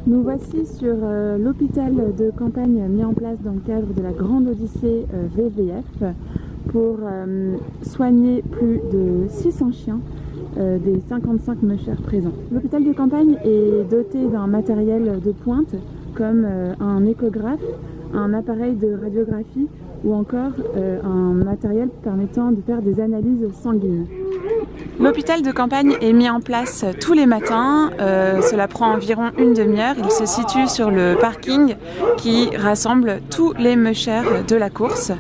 Nous voici sur l'hôpital de campagne mis en place dans le cadre de la Grande Odyssée WWF pour soigner plus de 600 chiens des 55 mushers présents. L'hôpital de campagne est doté d'un matériel de pointe comme un échographe, un appareil de radiographie ou encore un matériel permettant de faire des analyses sanguines. L'hôpital de campagne est mis en place tous les matins, cela prend environ une demi-heure. Il se situe sur le parking qui rassemble tous les mushers de la course.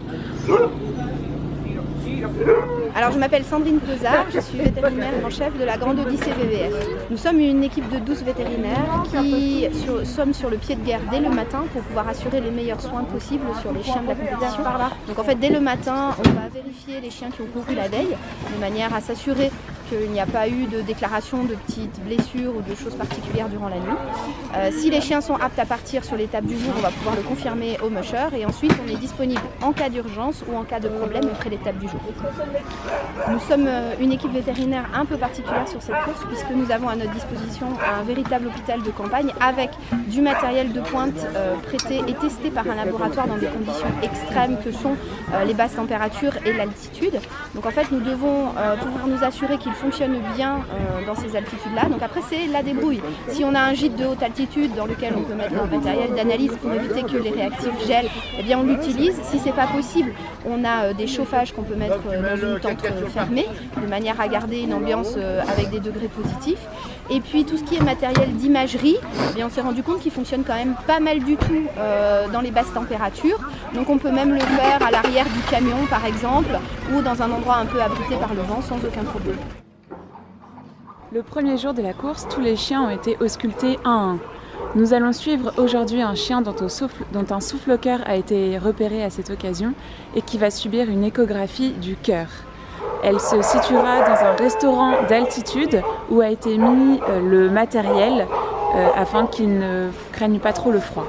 Alors je m'appelle Sandrine Pesard, je suis vétérinaire en chef de la Grande Odyssée WWF. Nous sommes une équipe de 12 vétérinaires qui sommes sur le pied de guerre dès le matin pour pouvoir assurer les meilleurs soins possibles sur les chiens de la compétition. Donc en fait dès le matin on va vérifier les chiens qui ont couru la veille de manière à s'assurer qu'il n'y a pas eu de déclaration de petites blessures ou de choses particulières durant la nuit. Si les chiens sont aptes à partir sur l'étape du jour, on va pouvoir le confirmer au musher et ensuite on est disponible en cas d'urgence ou en cas de problème après l'étape du jour. Nous sommes une équipe vétérinaire un peu particulière sur cette course puisque nous avons à notre disposition un véritable hôpital de campagne avec du matériel de pointe prêté et testé par un laboratoire dans des conditions extrêmes que sont les basses températures et l'altitude. Donc en fait nous devons pouvoir nous assurer qu'il fonctionne bien dans ces altitudes-là. Donc après c'est la débrouille. Si on a un gîte de haute altitude dans lequel on peut mettre le matériel d'analyse pour éviter que les réactifs gèlent, eh bien on l'utilise. Si c'est pas possible, on a des chauffages qu'on peut mettre dans une tente fermée de manière à garder une ambiance avec des degrés positifs. Et puis tout ce qui est matériel d'imagerie, eh bien on s'est rendu compte qu'il fonctionne quand même pas mal du tout dans les basses températures. Donc on peut même le faire à l'arrière du camion par exemple ou dans un endroit un peu abrité par le vent sans aucun problème. Le premier jour de la course, tous les chiens ont été auscultés un à un. Nous allons suivre aujourd'hui un chien dont un souffle-cœur a été repéré à cette occasion et qui va subir une échographie du cœur. Elle se situera dans un restaurant d'altitude où a été mis le matériel afin qu'il ne craigne pas trop le froid.